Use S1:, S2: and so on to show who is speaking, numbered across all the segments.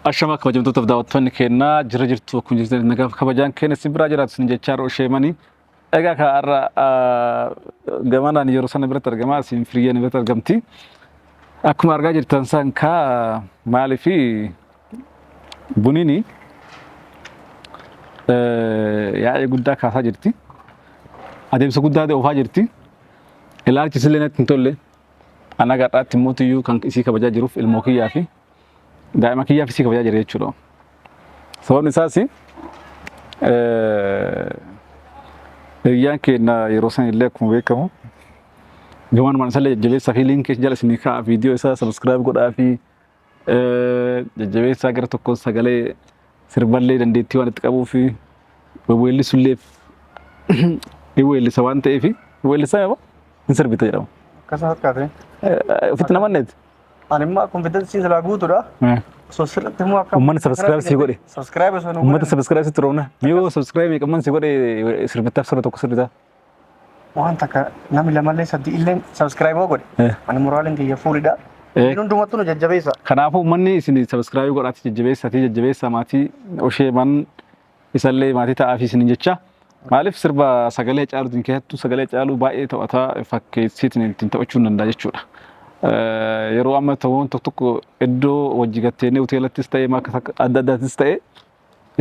S1: Ashama kabajamtoota daawwattoonni keenyaa jira jirtu akkuma jirtan nagaaf kabajaan keenya si biraa jiraatu sin jechaa roosheemanii egaa kaarra gamanaan yeroo sana biratti argama asin firiyyeen biratti argamti akkuma argaa jirtan san ka maalifi bunini yaa'ee guddaa kaasaa jirti adeemsa guddaa oofaa jirti ilaalchisillee natti hin tolle ana gadhaatti mootiyyuu kan isii kabajaa jiruuf ilmoo kiyyaa fi daa'ima kiyyaa fi isii kabajaa jira jechuudha. Sababni isaas hiriyyaan keenya yeroo san illee akkuma beekamu gamaan manisallee jajjabeessaa fi liinkii jala isinii ka'a viidiyoo isaa sabiskiraayib godhaa fi jajjabeessaa gara tokkoon sagalee sirballee dandeettii waan itti qabuu fi weellisullee weellisa waan ta'eef weellisaa yoo hin sirbita jedhamu.
S2: Akkasuma fakkaate.
S1: Ofitti namanneeti.
S2: Ani immoo kompiitarri silaa guutuudha. So sirriitti immoo akka
S1: Uummanni sabiskiraayib si godhe.
S2: Sabiskiraayib osoo nu
S1: Uummata sabiskiraayib sitti roobna. Yoo sabiskiraayib meeqamman si godhe sirbittaaf sirra tokko sirbitaa.
S2: waan takka namni lamallee sadii illee sabiskiraayiboo godhe. Ani moraaliin kiyya fuulidha. Hundumattuu nu jajjabeessa.
S1: Kanaafuu uummanni isin sabiskiraayib godhaati jajjabeessa maatii osheeman isallee maatii ta'aa fi isin jecha. Maaliif sirba sagalee caaluutiin keessattuu sagalee caaluu baay'ee taphataa fakkeessiitiin ittiin taphachuu danda'a jechuudha. Yeroo amma ta'uun tokko iddoo wajji gatteenee hoteelattis ta'ee makka adda addaattis ta'ee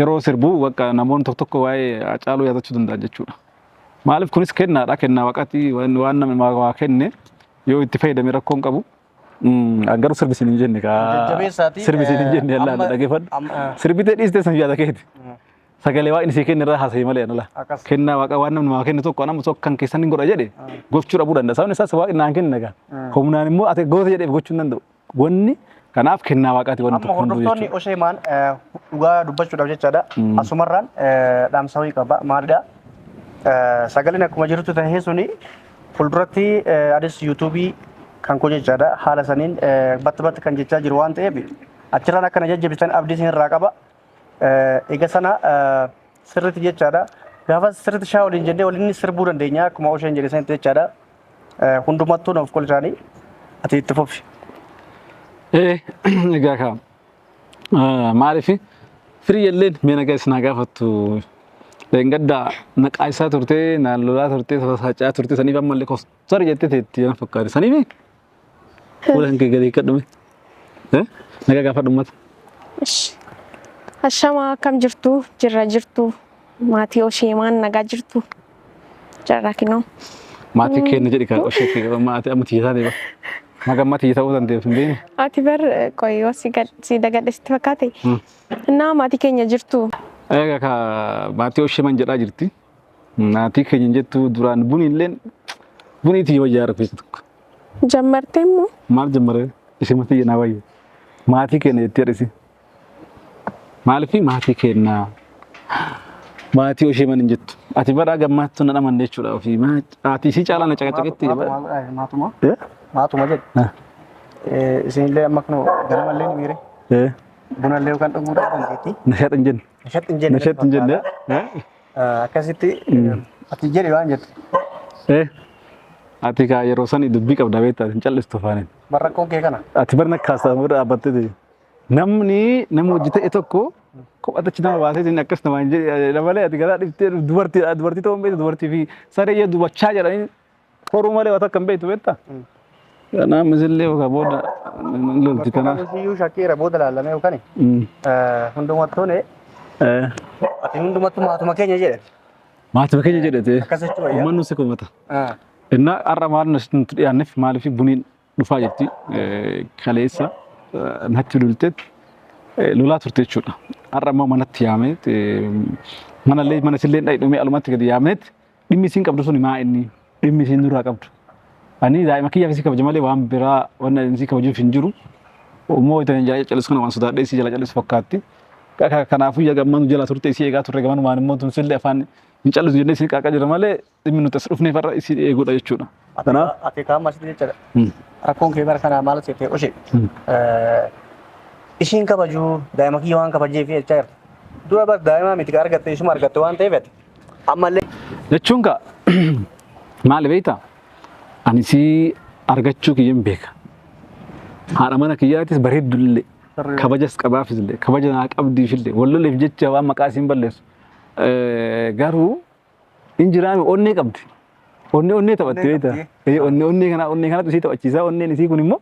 S1: yeroo sirbuu bakka namoonni tokko waa'ee caaluu yaadachuu danda'a jechuudha. Maaliif kunis kennaadha kennaa waqtii waan namni waa kenne yoo itti fayyadame rakkoon qabu. Agaruu sirbisiin hin jenne sirbisiin hin jenne yaalaa dhageeffadhu. Sirbitee dhiistee san yaada keeti. Sagalee waan isii kenne irraa haasa'e malee anala. Kennaa waaqa waan namni waa kenne tokko nama tokko kan keessan hin godha jedhe gochuu dhabuu danda'a. Sababni isaas waaqni naan kenne nagaa. Humnaan immoo ati goota jedhee gochuu hin danda'u. Wanni kanaaf kennaa waaqaati wanni tokko hunduu jechuudha.
S2: Hordoftoonni Osheemaan dhugaa dubbachuudhaaf jechaadha. Asumarraan dhaamsa wayii qaba. Maalidha? Sagaleen akkuma jirtu ta'ee suni fuulduratti adees yuutuubii kan koo jechaadha. Haala saniin batti kan jechaa jiru waan ta'eef achirraan akkana jajjabeessan abdii isin irraa qaba. Egaa sana sirriitti jechaadha. Gaafa sirriitti shaa waliin jennee waliin sirbuu dandeenya akkuma Osheen jedhe sanitti jechaadha. Hundumattuu nuuf kolchaanii ati itti fufi.
S1: Egaa kaa maaliif firiyyalleen mee nagaa isin gaafattu Lengadda naqaa isaa turtee naallolaa turtee saacaa turtee saniif ammallee kostar jettee teetti yana fakkaate saniif fuulaan kee gadi kadhume nagaa gaafadhu ummata.
S3: Ashama akkam jirtu jirra jirtu maatii Osheemaan nagaa jirtu jarra kinoo.
S1: Maatii keenya jedhi kan Oshee kee maatii amma tiyyataa deema. Maga amma tiyyataa ta'uu dandeessu hin beekne.
S3: Ati bar qoyyoo si dagadheesitti fakkaate. Innaa maatii keenya jirtu.
S1: Egaa ka maatii Osheeman jedhaa jirti. Maatii keenya jettu duraan buniilleen buniitii yoo ijaara feetu tokko.
S3: Jammartee immoo.
S1: Maal jammaree ishee maatii jenaa baay'ee. Maatii keenya jettee adhisi. Maaliif maatii keenya maatii Osheeman jettu. Ati bara gammaattu na dhaman jechuudha ofii maatii isii caalaa na caqacaqetti.
S2: Maatuma. Maatuma jedhu. Isinillee amma kunoo ganamallee ni miire. Bunallee kan dhuguu dandeetti.
S1: Nashaat hin jenne. Nashaat hin jenne.
S2: Akkasitti ati jedhi waan jettu.
S1: Ati kaa yeroo sani dubbii qabda beektaa hin callistu faaniin.
S2: Barrakkoon kee kana.
S1: Ati barna kaastaa booda dhaabbattee nama hojii ta'e tokko kophatachi nama baasee akkas nama hin jedhe malee ati garaa dhiftee dubartii ta'uu hin beektu dubartii fi saree dubachaa jedhanii horuu malee waan akka hin beektu beektaa. Kanaaf misillee booda lolti kana.
S2: Iyyuu shakkiira booda laallamee yookaan hundumattuun ati hundumattuu maatuma keenya jedhe.
S1: Maatuma keenya jedhete.
S2: Akkasitti wayyaa.
S1: Uummanni si komata. Innaa har'a maal nuti dhiyaanneef maaliif buniin dhufaa jirti kaleessa natti lulteetti lolaa turte jechuudha. Har'a immoo manatti yaamee mana sillee dhumee alumatti gadi yaameetti dhimmi isiin qabdu sun maa inni dhimmi isiin duraa qabdu. Ani daa'ima kiyyaaf isii kabaja malee waan biraa waan isii kabajuuf hin jiru. Immoo itti jala callisu kana waan sodaadhee isii jala callisu fakkaatti. Kanaafuu yaa gammanu jala turte isii eegaa turre gammanu waan immoo tun sillee afaan hin callisu jennee isii qaaqa jira malee dhimmi nuti as dhufneef har'a isii eeguudha jechuudha.
S2: Kanaaf ati kaa'ama asitti jechuudha. Rakkoon kee bara kanaa maal seetee Oshee. Ishiin kabajuu daa'ima kiyya waan kabajee fi jechaa jirti. Dura bar daa'ima miti ka argatte ishuma argatte waan ta'eef ammallee.
S1: Jechuun ka maali beektaa? Ani si argachuu kiyyan beeka. Haadha mana kiyyaatis bareeddullee kabajas qabaafisle kabaja naa qabdiifillee walloleef jecha waan maqaa isiin balleessu garuu injiraami onnee qabdi onnee taphatti beektaa onnee kanatu isii taphachiisaa onneen isii kun immoo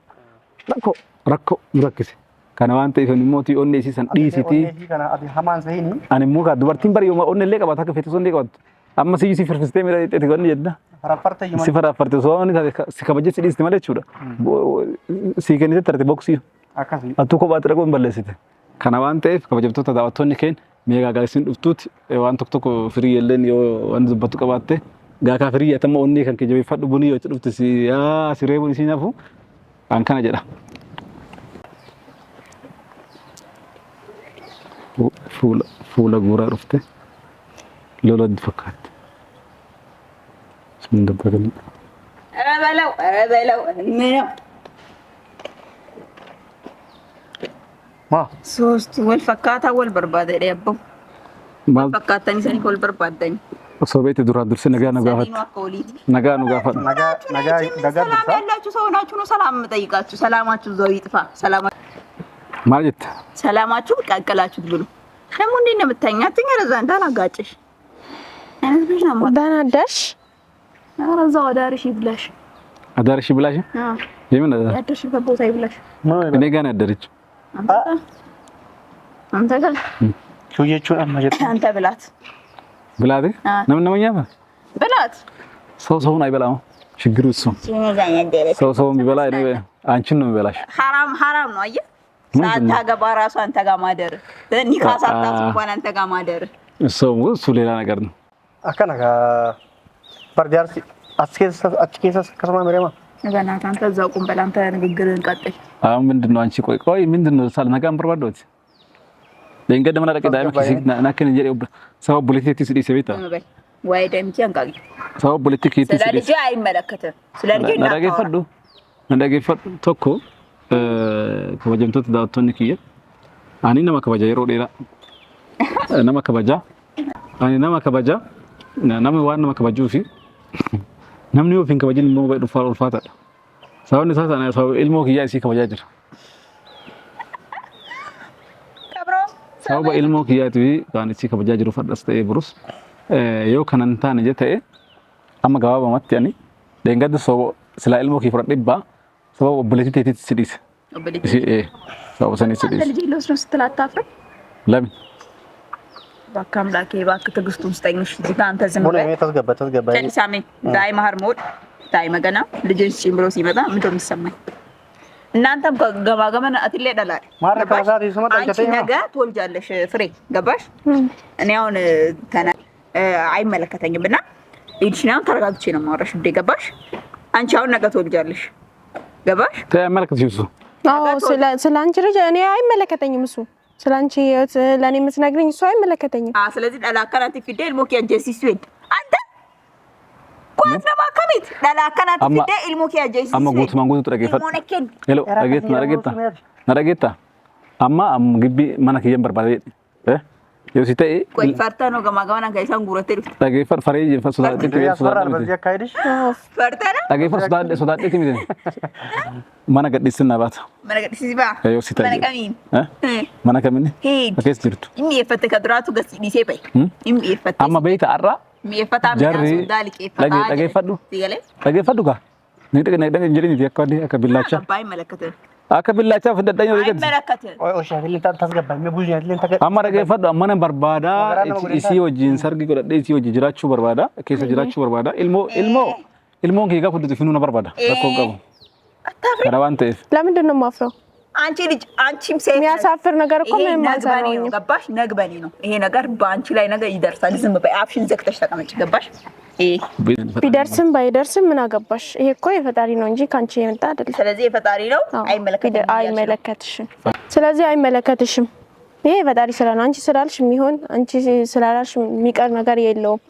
S1: rakkoo rakkise kana waan ta'eef immoo tii onnee isii san dhiisiti
S2: kana ati hamaan sahini
S1: ani immoo ka dubartiin bari yooma onnee illee qabaata akka feetus onnee qabattu amma si firfistee miidha itti godhani jedha si farafarte soo inni si kabajeessi dhiiste malee jechuudha si kennite tarte boksii
S2: akkasii
S1: attu kophaa xiraqoo hin balleessite kana waan ta'eef kabajamtoota daawwattoonni keenya meegaa gaasiin dhuftuuti waan tokko firii yelleen yoo waan dubbattu qabaatte gaakaa firii yaatama onnee kan kee jabeeffadhu bunii yoo itti dhufte si reebuun isii nafu an kana jedha fuula guuraa dhufte lolatti fakkaatti sun dabbagalii
S4: Arabelau, minum.
S2: ma
S4: Sostu wal fakkaata wal barbaade dheebbo.
S1: maal
S4: Fakkaatanii sanii wal barbaadani.
S1: osoo beekte duraa dursee nagaa nu gaafadhu
S4: akka waliiti.
S1: nagaa nu gaafadhu
S2: nagaa
S4: ሰላም
S2: dursa
S4: ያላችሁ ሰው ናችሁ ነው ሰላም የምጠይቃችሁ። ሰላማችሁ እዛው ይጥፋ።
S1: maal jette
S4: ሰላማችሁ ቀቅላችሁት ብሉ። ደግሞ እንዴት ነው የምታኛትኝ? ረዛ እንዳላጋጭሽ አይነት ልጅ ነው ማለት
S3: ደህና አደርሽ?
S4: ኧረ እዛው አዳርሽ ይብላሽ።
S1: አዳርሽ ብላሽ
S4: አዎ
S1: የምን
S4: ያደርሽበት ቦታ ይብላሽ።
S1: እኔ ጋር ነው ያደረችው
S4: አንተ ጋር
S2: ሹየቹን አማጀት
S4: አንተ ብላት
S1: ብላቴ ነምነመኛ
S4: ብላት
S1: ሰውን አይበላም ችግሩ እሱ ሰውን ቢበላ እኔ አንቺን ነው የሚበላሽ
S4: ሐራም ነው አየህ ሳታገባ ራሱ አንተ ጋር ማደር ኒካ ሳታስ እንኳን አንተ ጋር ማደር
S1: እሱ ሌላ ነገር ነው
S2: አከናጋ ፐርጃርሲ አስኬሰስ ከሰማ መሪማ
S4: ገናት አንተ እዛው ቁም በል አንተ ንግግርህን ቀጥል
S1: አሁን ምንድነው አንቺ ቆይ ምንድነው ሳል ነጋም በርባዶት ለእንገደ መናረቀ ዳይማ ኪሲ ናከን እንጀሪ ሰው ፖለቲክ ሲዲ ሰቤታ
S4: ወይ ደምኪ አንጋጊ
S1: ሰው ፖለቲክ ሲዲ
S4: ስለልጅ አይመለከተም ስለልጅ
S1: እንደገ ፈዱ ቶኮ ከወጀምቶት ዳውቶን ኪየ አኒ ነማ ከበጃ የሮ ዴራ ነማ ከበጃ አኒ ነማ ከበጃ ነማ ዋን ነማ ከበጁ ፊ namni yoo fin kabajin immoo bay dhufa ulfaata sababni isaa sana sabab ilmoo kiyyaa isii kabajaa jira sababa ilmoo kiyyaati kan isii kabajaa jiru fadhas ta'ee burus yoo kanan taane je ta'e amma gabaabamatti ani deengadda sababa silaa ilmoo kii fudhadhe dhibbaa sababa obboleetii teetiitti si dhiise sababa sanii si dhiise
S4: ልጅ ልወስድ ነው ስትል አታፍርም
S1: ለምን
S4: እባክህ አምላኬ እባክህ ትዕግስቱን ስጠኝ እዚህ ጋር አንተ ዝም
S2: ሆነ
S4: በል
S2: ተስገባ
S4: ጨሊሳሜ ዳይ ማህር ሞድ ዳይ መገና ልጅን ሲምብሮ ሲመጣ ምን እንደሚሰማኝ እናንተም ገማገመን አትሌ ደላል
S2: ማረከ ዛሬ ስመጣ
S4: አንቺ ነገ ትወልጃለሽ ፍሬ ገባሽ እኔ አሁን አይመለከተኝም እና ይልሽናም ተረጋግቼ ነው ማውራሽ እንደ ገባሽ አንቺ አሁን ነገ ትወልጃለሽ ገባሽ
S1: ተመልከት ይሱ
S3: አዎ ስለ አንቺ ልጅ እኔ አይመለከተኝም እሱ ስላንቺ ለኔ የምትነግሪኝ እሱ አይመለከተኝም
S4: ስለዚህ ዳላከናት ፊደል ሞኪያ ጀሲስ ወንድ አንተ ኳት ነው ማከሚት ዳላከናት ፊደል ሞኪያ ጀሲስ
S1: amma guutumaan guutuu dhageeffadhu hello dhageetta amma gibbi mana kiyyan barbaade yoo si ta'e
S4: ቆይ ፈርታ ነው ገማገማና ጋይሳን ጉረቴ
S1: dhageeffadhu faree sodaadheetti
S2: በዚህ አካሄድሽ
S4: ፈርታ ነው
S1: dhageeffadhu sodaadheetti miti mana gadhiisin na baata
S4: mana gadhiisi ba
S1: yoo si ta'e
S4: mana kamiin
S1: mana kaminni
S4: akees
S1: jirtu
S4: inni effate kaduraatu gasi dhiisee bay inni effate
S1: amma beeyta arra
S4: mi'effata
S1: jarri dhageeffadhu gaa ni dhageen jedhini akka billaacha
S4: አባይ መለከተ
S1: akka billaacha fudhadhanii
S4: አይ መለከተ
S2: ኦሻፊልን ታስገባ የሚቡኝ ያለን ተገ
S1: amma dhageeffadhu amma nan barbaada isii wajjin sargi godhadhee isii wajjin jiraachuu barbaada keessa jiraachuu barbaada ilmoon kee gaafa dutu finuu na barbaada rakkoo qabu kana waan ta'eef
S3: ለምንድን ነው የማፍረው
S4: አንቺ ልጅ አንቺም ሴት
S3: የሚያሳፍር ነገር እኮ ምንም አልሰራሁኝም
S4: ገባሽ ነግበኔ ነው ይሄ ነገር በአንቺ ላይ ነገር ይደርሳል ዝም በይ አፍሽን ዘግተሽ ተቀመጭ ገባሽ
S3: ቢደርስም ባይደርስም ምን አገባሽ ይሄ እኮ የፈጣሪ ነው እንጂ ካንቺ የመጣ አይደለም
S4: ስለዚህ የፈጣሪ ነው
S3: አይመለከትሽም ስለዚህ አይመለከትሽም ይሄ የፈጣሪ ስራ ነው አንቺ ስላልሽ የሚሆን አንቺ ስላላልሽ የሚቀር ነገር የለውም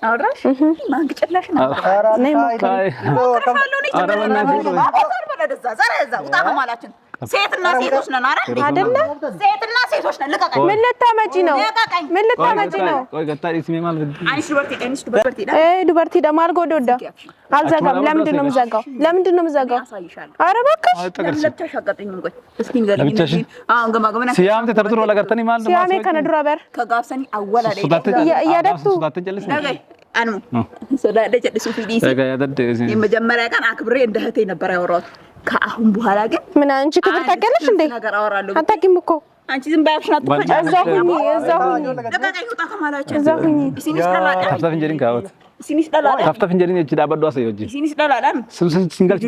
S4: አወራሽ ማንግጭላሽ ነው
S3: ነይ ሞክሪ
S4: ሴትና ሴቶች ነን አይደል? ሴትና ሴቶች ነን። ልቀቀኝ።
S3: ምን ልታመጪ ነው? ምን ልታመጪ ነው?
S1: ቆይ ገጣሪ ስሜ ማለት
S4: አንቺ ዱበርቲ
S3: ዱበርቲ ደማል ጎዶዳ አልዘጋም። ለምንድን ነው የምዘጋው? ለምንድን ነው የምዘጋው? ኧረ እባክሽ
S4: ለምታሻቀጥኝ እንቆይ እስኪ እንገናኝ። አሁን ገማገመና
S1: ሲያምተ ተርትሮ ለገርተኒ ማለት ነው
S3: ሲያሜ ከነድሮ በር
S4: ከጋፍሰኒ አወላደ
S3: እያደቱ
S4: ነገይ አንሙ ሶዳደ ጀድሱ ፊዲሲ የመጀመሪያ ቀን አክብሬ እንደ እህቴ ነበር ያወራሁት። ከአሁን በኋላ ግን
S3: ምን አንቺ ክብር ታውቂያለሽ እንዴ?
S4: ነገር አወራለሁ።
S3: አታውቂም እኮ
S4: አንቺ ዝም ባያፍሽ አትፈጭ።
S3: እዛው ሁኚ
S4: ለቀቀኝ። ውጣ ከማላችሁ
S3: እዛው ሁኚ።
S4: ሲኒስ ደላላ
S1: ታፍታፍ እንጀሪን ካወት
S4: ሲኒስ ደላላ
S1: ታፍታፍ እንጀሪን እቺ ዳበዶ አሰዮጂ
S4: ሲኒስ ደላላ
S1: ስምስም ሲንገል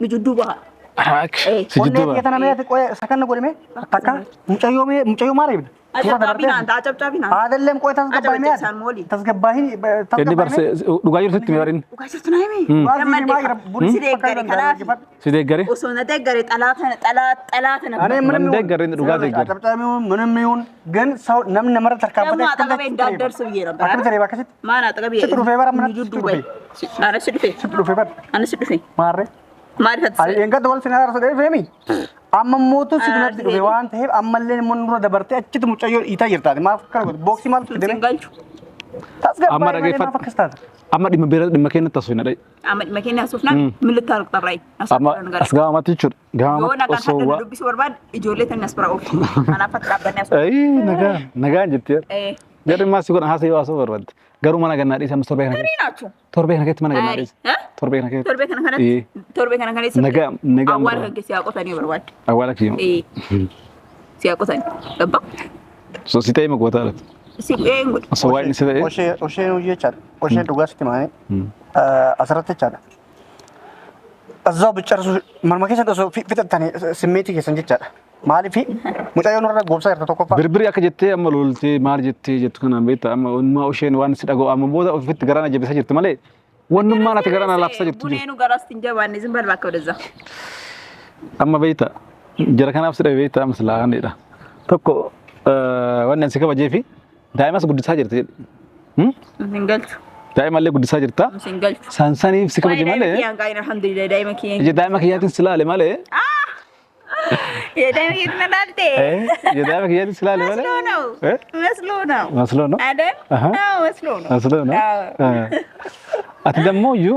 S4: ንጁዱ ባህ
S1: አክ ሲጅዱ
S2: Onne የተናመያት ቆይ ሰከነ ጎልሜ ታካ ሙጨዮ ማሪ ይብል
S4: አጨብጫቢና አንተ አጨብጫቢና
S2: አይደለም ቆይ ተስገባኝ
S1: እንዴ በርስ ዱጋይሩ ስት ሚያሪን
S4: ኡጋሽት ናይሚ
S1: ሲደገሪ
S4: ኦሶነ ደገሪ ጠላት ነበር
S2: እኔ ምንም
S1: ደገሪ ዱጋ ደገሪ
S2: አጨብጫቢው ምንም ይሁን ግን ሰው ነምን ነመረ ተርካበተ
S4: ደግሞ አጠገቤ እንዳትደርስ ብዬ ነበር
S2: አከተሪ ባከሲት
S4: ማን አጠገቤ
S2: ስትሩ ፌቨር ምን
S4: ንጁዱ ባይ አረ ስድፌ
S2: ስትሩ ፌቨር
S4: አነ ስድፌ
S2: ማረ
S4: ማሪፈት
S2: አይ እንገድ ወል ሲናራ ሰደ ፌሚ አመሞቱ ሲድነት ዱፌ ዋን ተሄ አመለን ሞንሮ ደበርተ እችት ሙጨዮ ኢታ ይርታል ማፍከር ቦክሲ ማለት ደም
S4: ሲንጋልቹ
S2: ታስገባኝ ማፈከስታት
S1: አማ ዲም ቤረ ዲም ከነ ተሶይና ዳይ
S4: አመድ መኪና ሶፍና ምን ልታርቅ ጠራይ
S1: አማ አስጋማት ይቹ ጋማት
S4: ወና
S1: ኦሶዋ
S4: ካታ ዱቢስ ወርባድ ኢጆሌ ተነስፕራ ኦፍ አናፈት ዳበና ያስ
S1: አይ ነጋ እንጀት ገርማ ሲጎን ሀሰ ይዋሶ ወርባድ ገሩ ማና ገና ዲስ አምስት ወርባ
S4: እኔ ናችሁ
S1: ቶርቤ ከነከት ማና ገና ዲስ ቶርቤ ከነከት
S4: ቶርቤ ከነከት
S1: ነጋ ነጋ
S4: አዋር ህግ ሲያቆተኒ ወርባድ
S1: አዋላክ ይም
S4: ሲያቆተኒ ገባ
S1: ሶ ሲታይ መቆታለት
S4: ሲንጉድ
S1: ሰዋይ ሲታይ
S2: ኦሼ ነው ይቻል ኦሼ ዱጋስ ተማይ አስራተቻለ እዛው ብጨርሱ መርማከሰ ተሶ ፊተታኔ ስሜት ከሰንጀቻለ ማሊፊ ሙጫዮ ነው ጎብሳ ያርተ ተቆፋ
S1: ብርብር ያከጀቴ አመሉልቴ ማርጀቴ ጀቱ ከና ቤታ አማ ወንማ ኦሼን ዋን ሲዳጎ አማ ቦዳ ኦፊት ገራና ጀበሳ ጅርት ማለ ወንማ ናት ገራና ላፍሳ ጅርት
S4: ቡኔኑ ገራስ ትንጀባኒ ዝም በል ባከው ደዛ
S1: አማ ቤታ ጀረካና አፍስደ ቤታ መስላ አንዴዳ ተኮ ወነን ሲከባ ጄፊ ዳይማስ ጉድሳ ጅርት
S4: ሲንገልቹ
S1: ዳይማ ለይ ጉድሳ ጅርታ
S4: ሲንገልቹ
S1: ሳንሳኒ ሲከባ ጀማለ
S4: ያን ጋር አልሐምዱሊላህ ዳይማ ኪየን
S1: ዳይማ ኪያትን ስላለ ማለ
S4: የዳይማ ኪየን ናልቴ
S1: የዳይማ ኪያትን ስላለ ማለ
S4: መስሎ ነው አይደል?
S1: መስሎ ነው አት ደሞ ዩ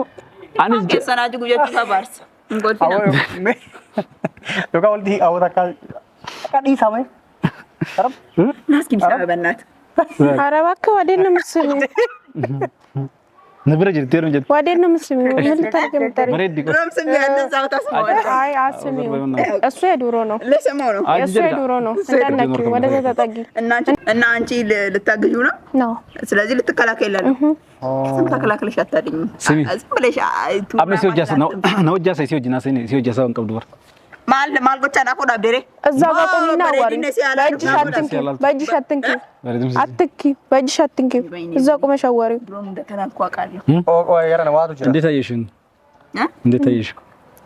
S1: አንስ
S4: ከሰናጁ ጉጀቱ ተባርስ እንጎልፊና
S2: ዶጋ ወልዲ አውታካ ካዲ ሳመይ ተረብ
S4: ናስኪ ቢሳበ በእናት
S3: ኧረ እባክህ ወዴት ነው የምትስሚው?
S1: ነብረ ጅርት ነው ጅርት
S3: ወዴት ነው የምትስሚው? ምን ልታደርግ የምትጠሪው?
S1: መሬት ዲቆ
S4: ድሮም ስም ያለ ዛው ታስመው
S3: አይ አስሚው እሱ የድሮ ነው
S4: ለሰማው ነው
S3: እሱ የድሮ ነው እንዳነኪ ወደዛ ተጠጊ
S4: እና አንቺ ልታገኙ ነው
S3: ነው
S4: ስለዚህ ልትከላከይላል ስም ተከላከለሽ አታድኝ
S1: ስሚ
S4: ዝም ብለሽ
S1: አብነ ሲወጃስ ነው ጃሳ ሲወጅና ሲወጃሳ ወንቀብ ዱር
S4: ማልጎቻ ናቆ ዳብደሬ
S3: እዛው ጋር ቆሚና አዋሪ በእጅሽ አትንኪ አትንኪ በእጅሽ አትንኪ እዛው ቆመሽ አዋሪው
S4: ድሮም እንደተናንኩ አውቃለሁ
S2: ኦ ያረና ዋቱ ጅራ
S1: እንዴት አየሽን እንዴት አየሽ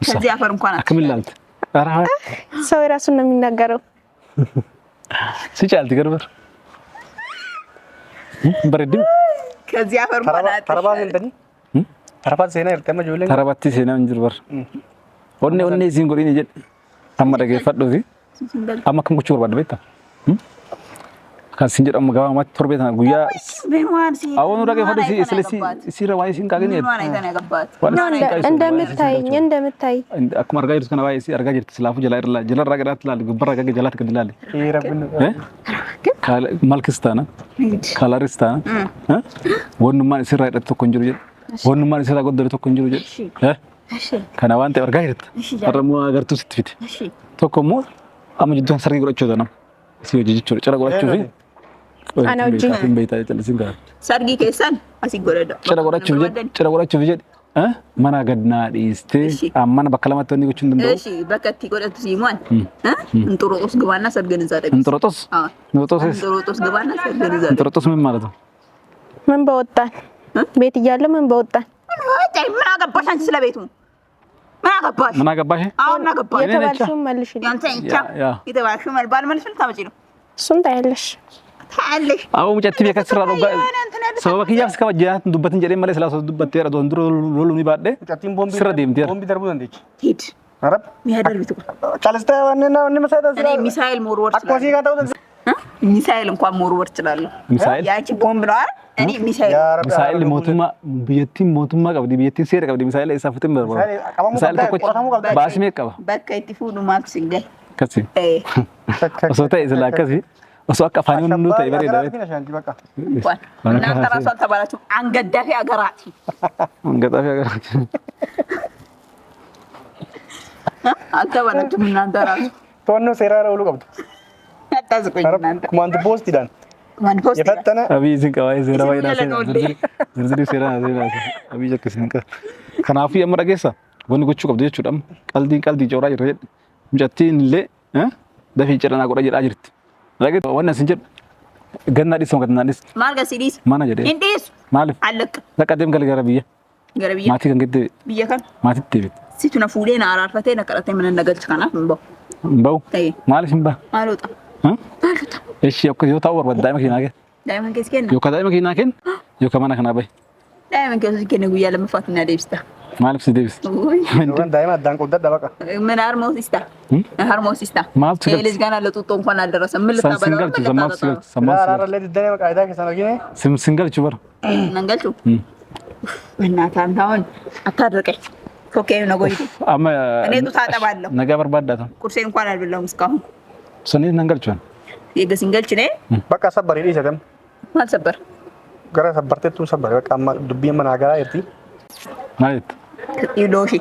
S4: ከዚህ አፈር እንኳን
S1: አክምላልት አራ
S3: ሰው የራሱን ነው የሚናገረው
S1: ሲጫልት ገርበር በረድም
S4: ከዚህ አፈር እንኳን
S2: ተረባስ እንተኒ ተረባስ ዜና ይርተማ ጆለ
S1: ተረባቲ ሴና እንጅርበር ኦኔ ሲንጎሪ ነጀ አማደገ ፈዶዚ አማከም ኩቹ ወርባድ ቤታ ካንሲንጀር አማጋባ ማት ቶርቤታ ጉያ አሁን ወዳገ ፈዶሲ ስለሲ ሲራዋይ ሲንቃገኝ
S3: እንደምታይ
S1: አኩማር ጋር ይስከና ዋይ ሲ አርጋ ጅርት ስላፉ ጀላ ይርላ ጀላ ረጋዳት ላል ግብራ ጋገ ጀላት ከድላል
S2: ይረብን
S1: ማልክስታና ካላሪስታና ወንማ ሲራ ይደት ኮንጅሩ ጀ ወንማ ሲራ ጎደረ ተኮንጅሩ ጀ kana waan ta'e argaa jirta har'ammoo agartuu sitti fite tokko immoo amma jidduun sargii godhachuu tanam si hojii jechuudha cara godhachuu fi
S3: ana hojii
S1: beeytaa callisin gaara
S4: sargii keessan asii godhadha
S1: cara godhachuuf jedhe mana gadnaa dhiistee ammana bakka lamatti wanni gochuun danda'u
S4: እሺ bakka itti godhatu ሲሟን እንጦሮጦስ ግባና ሰርገን እዛ ደግሞ እንጦሮጦስ ግባና ሰርገን እዛ
S1: እንጦሮጦስ ምን ማለት ነው
S3: ምን በወጣን ቤት እያለ ምን በወጣን
S4: ምን አገባሽ አንቺ ስለ ቤቱ ምን አገባሽ አሁን አገባሽ
S3: የተባልሽው መልሽልኝ
S4: ያንተ እንቻ የተባልሽው መልባል መልሽል ታመጪ ነው
S3: እሱን ታያለሽ
S1: አው ሙጨት ቢያ ከስራ ነው ሰበብ ከያስ ከወጃት ዱበትን ጀሬ ማለት ስላሰ ዱበት ያረ ዶንድሮ ሎሉኒ ባደ
S2: ጫቲን ቦምቢ
S1: ስራ ደምቴ
S2: ቦምቢ ደርቡ እንዴች
S4: ሂድ
S2: Arab.
S4: የሚያደርቢት
S2: Kalista wanni masayda
S4: እኔ ሚሳኤል መወርወር
S2: Akko si
S4: እችላለሁ።
S2: ka taw.
S4: ሚሳኤል እንኳን መወርወር እችላለሁ።
S1: ሚሳኤል
S4: ያቺ ቦምብ ነው አይደል? እኔ ሚሳኤል
S2: Ya Rabbi.
S1: ሚሳኤል mootummaa qabdi biyyattiin seera qabdi misaa'ila isaa fitin barbaada misaa'ila tokko baasmee qaba
S4: bakka itti fuudhu maaltu sin gahe?
S1: akkasi osoo ta'e sila akkasi osoo akka afaanii hunduu ta'e bareeda
S4: እናንተ ራሱ አልተባላችሁም። አንገዳፊ አገራት
S1: አንገዳፊ አገራት
S4: አልተባላችሁም እናንተ ራሱ
S2: Tonno seerara ulu qabdu.
S4: አታዝቁኝ እናንተ
S2: Kumantu post idan.
S4: ማን ፖስት
S2: Yefattana.
S1: abii isin qabaa seera
S4: Isin
S1: baay'inaa
S4: jala oollee.
S1: zirzirii seera abii jakka isin qaba kanaafuu amma dhageessa wanni gochuu qabdu jechuudha qaldii cooraa jirra jedhe mucattiin illee dafii cidhanaa godha jedhaa jirti dhageessa wanni asin jedhu gannaa dhiisama gannaa dhiis
S4: maal gasiidis
S1: mana jedhee
S4: እንዴስ
S1: maaliif
S4: አለቅ
S1: dhaqa deem gal gara biyya
S4: ገረብያ
S1: maatii kan gidde
S4: ብየ ከን
S1: maatiitti deebite
S4: ሲቱና ፉዴና አራርፈቴ ነቀረቴ ምን እንደገልች ከናፍ ምንበው
S1: hin bahu
S4: ተይ
S1: maaliif hin baha
S4: አልወጣ አልወጣ
S1: eshi akka yoo ta'u barbaada daa'ima keenyaa kee
S4: ዳይመን ኬስ ከን
S1: yookaan daa'ima keenyaa keen yookaan mana kanaa bahe
S4: ዳይመን ኬስ ከን ጉያ ለመፋትና ደብስታ
S1: maaliif si deebise
S2: Wan daima adan qodda baqa.
S4: ምን አርሞሲስታ አርሞሲስታ
S1: maaltu gal
S4: ልጅ ገና ለጡጦ እንኳን አልደረሰም ምን ልታበላ
S1: singalchu sammaaf sammaaf
S2: Ara le didane baqa ida kesan argine.
S1: singalchu bar
S4: መንገልቹ እናንተ አንታውን አታድርቀኝ ፎኬ ነው ጎይ
S1: amma
S4: እኔ ጡት አጠባለሁ
S1: nagaa barbaaddaata
S4: ቁርሴን እንኳን አልበላሁም እስካሁን
S1: sanii nangalchuan
S4: የገሲንገልች ነኝ
S2: Baqa sabbari dhiisatam.
S4: ማል ሰበር
S2: Gara sabbarteettu sabbari baqa amma dubbiin mana garaa irti.
S1: maaliif
S4: ይዶሺ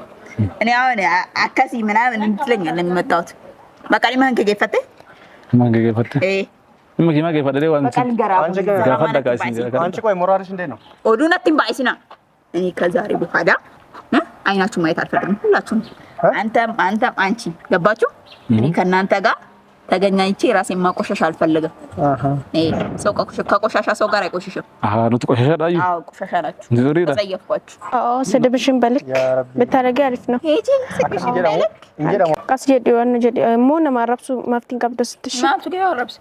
S4: እኔ አሁን አካሲ ምናምን እንትለኛል ለሚመጣውት በቃ ሊማን ከገፈተ
S1: maal geeffatte dhimma kiimaa geeffadhee waan
S4: በቃ ልገራ
S1: gaafadha kaasii
S2: Anchi ቆይ ሞራልሽ እንዴት ነው?
S4: ኦዱነትን ባይስና እኔ ከዛሬ በኋላ አይናችሁ ማየት አልፈልግም ሁላችሁም አንተም አንቺ ገባችሁ እኔ ከእናንተ ጋር ተገናኝቼ ራሴን ማቆሸሽ አልፈልግም ሰው ከቆሻሻ ሰው ጋር አይቆሽሽም
S1: nuti qoshashaadha iyyuu
S4: አዎ ቆሻሻ ናችሁ
S1: zuriidha
S4: ተጸየፍኳችሁ
S3: አዎ ስድብሽን በልክ ብታረጊ አሪፍ ነው።
S4: ሄጂ ስድብሽን በልክ
S2: እንጀራ
S3: ቀስ ጀዲ ዋን ጀዲ ሞ ነማረብሱ መፍቲን ቀብደ ስትሽ
S4: ማቱ ጋር ረብስ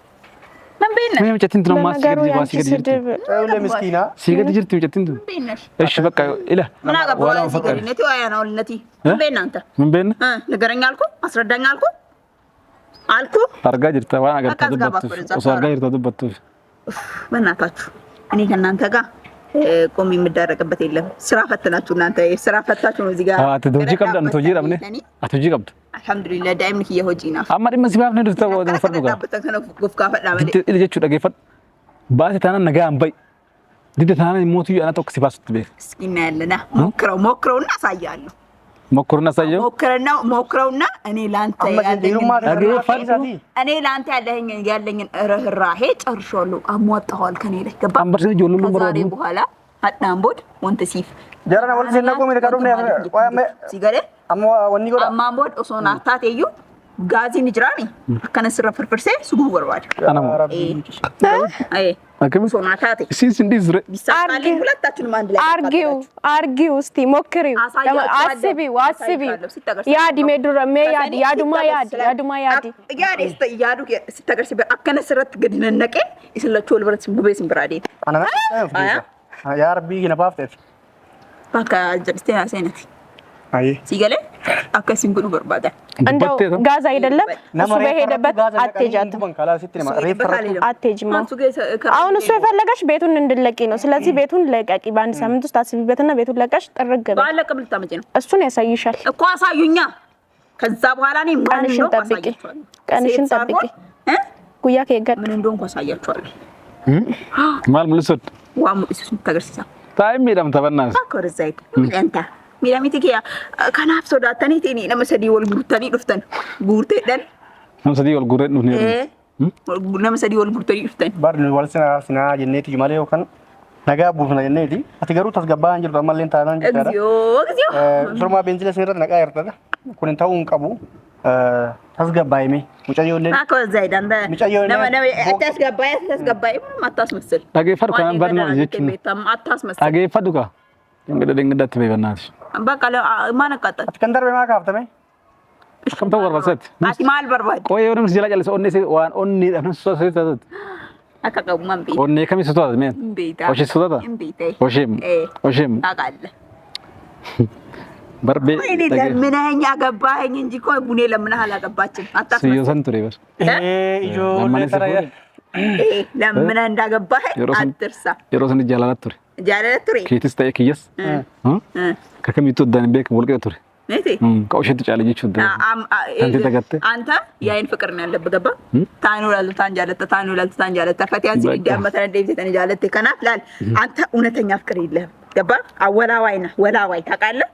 S4: ምን በይነሽ
S1: mee mucattiin tun ammaa
S3: ለነገሩ
S1: sigadi
S3: ያንቺ
S1: jirti
S3: ስድብ
S2: ጨውለ ምስኪና
S1: sigadi jirti mucattiin tun
S4: ምን በይነሽ
S1: eshi bakka ila
S4: ምን አገባው እዚህ ጋር ነቲ ዋያ ነው ለነቲ ምን በይናንተ
S1: min beenna
S4: ንገረኝ አልኩ አስረዳኝ አልኩ
S1: argaa jirta waan agartaa
S4: Akka asgaa
S1: dubbattuuf
S4: bakka
S1: osoo argaa jirta dubbattuuf
S4: በእናታችሁ እኔ ከእናንተ ጋር ቆም የምደረቅበት የለም ስራ ፈትናችሁ እናንተ ስራ ፈታችሁ ነው እዚህ ጋር
S1: ati hojii qabda nuti hojii dhabne ati hojii qabdu
S4: አልহামዱሊላህ ዳይም ነው የሆጂና
S1: amma dhimma si baafne dhufta waan fadhu gaa
S4: ጉፍካ ፈላ ማለት
S1: ila jechuu dhageeffadhu baate taanaan nagaa hin bayi didda taanaan immoo tuyyu ana tokko si baasutti beek
S4: እስኪና ያለና ሞክረውና አሳያለሁ
S1: mokkorna sayyoo
S4: ሞክረውና እኔ ላንተ ያለኝን ርህራሄ ጨርሻለሁ አሟጣዋል ከኔ ላይ ገባ
S1: አንበርሰ ጆሉሉ
S4: ከዛሬ በኋላ አጣምቦድ ወንተሲፍ
S2: ጀራና ወል ሲነቆ ሚደቀዱ ነው ቆያመ
S4: ሲገደ
S2: አማ ወኒ ጎዳ
S4: አማምቦድ ኦሶና ታቴዩ ጋዚን ጅራኒ አከነ ስራ ፍርፍርሴ ሱጉ ወርዋድ
S1: anam
S4: አይ
S1: akim
S4: ኦሶና ታቴ
S1: since indi zure
S4: ቢሳካልኝ ሁለታችሁንም አንድ ላይ
S3: አርጊው እስቲ ሞክሪው አስቢው ያዲ ሜዱራ ያዱማ ያዲ
S4: ያዱ ሲተገርሲ አከነ ስረት ገድነነቀ ይስለቾል ብረት ቡቤ ሲምብራዴ
S2: አና ያ ረቢ ገነባፍተ
S4: ባካ ጀስቲና ሴነት
S2: አይ
S4: ሲገለ አከሲን ጉዱ በርባዳ
S3: እንደው ጋዝ አይደለም እሱ በሄደበት አትሄጃትም አትሄጂም አሁን እሱ የፈለገሽ ቤቱን እንድለቂ ነው ስለዚህ ቤቱን ለቀቂ በአንድ ሳምንት ውስጥ አስቢበትና ቤቱን ለቀሽ ጥርግ በይ
S4: ባለቀ ብልታመጪ ነው
S3: እሱን ያሳይሻል
S4: እኮ አሳዩኛ ከዛ በኋላ እኔ
S3: ቀንሽን ጠብቂ ጉያ ከገድ
S4: ምን እንደሆንኩ አሳያችኋለሁ
S1: mal mulsot
S4: ዋሙ እሱ ተገርሲሳ
S1: taa'im miidhamta bannaas
S4: ኮርዛይት ሚዳንታ ሚዳሚቲ ኪያ ከናፍ ሶዳተኒ ቲኒ ነመሰዲ ወል ጉርተኒ ዱፍተን ጉርቴደን
S1: nam sadii wal gurreen dhufne
S4: ነመሰዲ ወል ጉርተኒ ዱፍተን
S2: bar wal sina jenneti jumale yokan naga buufna jenneti ati garu tasgabbaan jirtu ammalleen taanan jirta
S4: እግዚኦ
S2: surma benzila sinirra naqa yartada kunin ta'uun qabu tasgabbaayme mucayyoolle
S4: ኮርዛይት አንተ ተስገባይ ምንም አታስመስል
S1: dhageeffadhu kanaan barnaa jechuun
S4: አታስመስል
S1: dhageeffadhu ka dengdatti bee bannaas
S4: በቃ ማነቃጣ
S2: ati kan darbe maa kaaftame
S1: akkam ta'u barbaachisaatti
S4: አቲ ማል በርባድ
S1: qoyee yoo namni jala calisa onnee waan onnee dhabnan soosee taatut
S4: አካቀቡማን ቤት
S1: onnee kamii sotoota meen
S4: ቤታ
S1: oshee sotoota
S4: ቤታ
S1: osheem osheem
S4: ታውቃለህ
S1: بربي
S4: ለምነኸኝ አገባኸኝ እንጂ እኮ ቡኔ ለምነህ አላገባችም። አታስመስል።
S1: ሲዮ ሰንቱሪ በስ
S2: ኢጆ
S4: ለምነህ እንዳገባኸኝ አትርሳ።
S1: የሮስን ጃላላት ቱሪ
S4: ጃላላት
S1: ኬትስ ታይክየስ ከከሚቱ ዳን ቤክ ወልቀ ቱሪ
S4: ነቴ
S1: ከውሸት ጫለጅ ወደ አንተ ተገተ
S4: አንተ የአይን ፍቅር ነው ያለብህ ገባ ታኑላል ታንጃለተ ፈቲያን ሲዲ አመተነ ዴቪት ተንጃለተ ከናፍ ላል አንተ እውነተኛ ፍቅር የለህም ገባ አወላዋይ ነህ ወላዋይ ታውቃለህ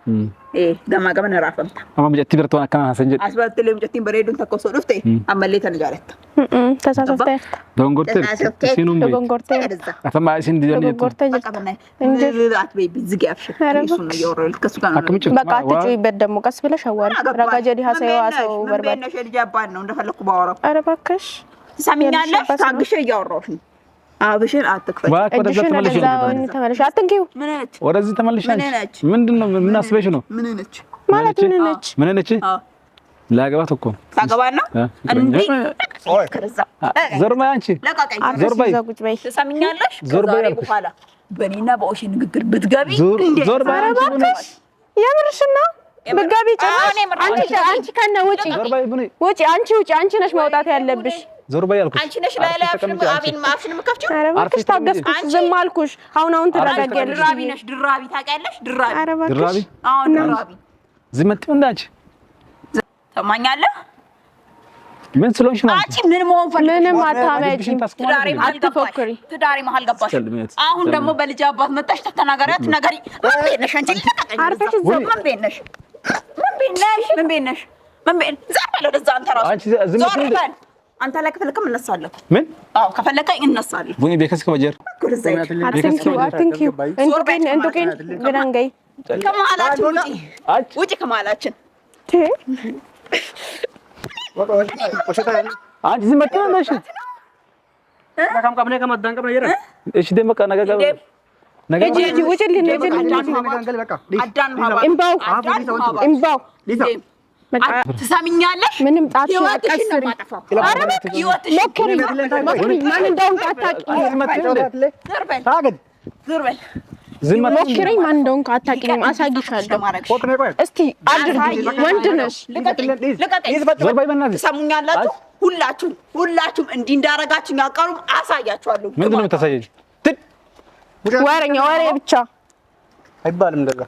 S4: ገማገመን ራፈምታ
S1: አማ በጀቲ በርቶና ካና ሀሰንጀ
S4: አስባትልም ጀቲን በሬዱን ተኮሶ ዱፍቴ አመሌ ተንጃለተ
S3: ተሳሳተ
S1: ዶንጎርቴ ሲኑም
S3: ዶንጎርቴ
S1: አተማ ሲን ዲዘን
S3: ዶንጎርቴ
S4: እንዴ አትበይ ቢዝግ ያፍሽ እሱ ነው ያወራል ከሱ ጋር ነው
S3: በቃ አትጩይበት ደግሞ ቀስ ብለሽ አዋሪ ረጋጀዲ ሀሰው አሰው በርባድ
S4: ነሽ ልጅ አባን ነው እንደፈለኩ ባወራው
S3: ኧረ እባክሽ
S4: ሰሚኛለሽ ታግሽ እያወራሁሽ ነው አብሽን አትክፈች
S1: እጅሽን
S3: ተመለሽ አትንኪው
S4: ምን ነች
S1: ወደዚህ ተመለሽ ምንድነው ምን አስበሽ ነው
S4: ምን ነች
S3: ማለት ምን ነች
S1: ላገባት እኮ
S4: ታገባና እንዴ ከዛ
S1: ዞርባይ አንቺ ዞርባይ
S4: ትሰሚኛለሽ ዞርባይ በኋላ በኔና በኦሽ ንግግር ብትገቢ
S1: ዞርባይ
S3: አንቺ የምርሽ ነው ብትገቢ አንቺ ከነ ውጪ ውጪ አንቺ ነሽ መውጣት ያለብሽ
S1: ዞርባይ አልኩሽ
S4: አንቺ ነሽ ላይ አቢን ማፍሽን መከፍቺው
S3: አረባክሽ ታገስኩሽ ዝም አልኩሽ አሁን ተረጋጊያለሽ
S4: ድራቢ ነሽ ድራቢ ታውቂያለሽ
S1: ድራቢ
S4: አሁን ድራቢ
S1: ዝመት እንዳንቺ
S4: ተማኛለህ
S1: ምን ስለሆንሽ ነው
S4: አንቺ ምን መሆን ፈልገሽ
S3: ምንም አታመጪም
S4: ትዳሪ መሀል ገባሽ አሁን ደግሞ በልጅ አባት መጣሽ ተተናገሪያት ነገሪ ምን ቤነሽ አንቺ
S3: አርፈሽ
S4: ምን ቤነሽ ዘርበለ ወደዛ አንተ ራስህ
S1: አንቺ ዝመት
S4: ዘርበል አንተ ላይ ከፈለከም እነሳለሁ
S1: ምን
S4: አዎ ከፈለከኝ እነሳለሁ
S1: ቡኒ ቤከስ ከመጀር
S3: አትንኪው እንቱቂን ግዳንገይ
S4: ከመሀላችን ውጪ ከመሀላችን
S1: አንቺ ዝመት ነሽ
S2: ካም ቀብኔ ከመዳን ቀብኔ ይረ
S1: እሺ ደም በቃ ነገ
S3: እጂ ውጪልኝ እምባው
S4: ትሰሚኛለሽ
S3: ምንም ጣትሽን አቀስሪ ሞክሪ ማን እንደሆንክ አታውቂም ሞክሪኝ ማን እንደሆንክ አታውቂም አሳይሻለሁ እስቲ አድርጊ ወንድ ነሽ
S1: ዞርባይ በእናትሽ
S4: ትሰሙኛላችሁ ሁላችሁም እንዲህ እንዳረጋችሁ ያቀሩም አሳያችኋለሁ
S1: ምንድነው የምታሳየኝ
S3: ወሬ ብቻ
S2: አይባልም እንደዛ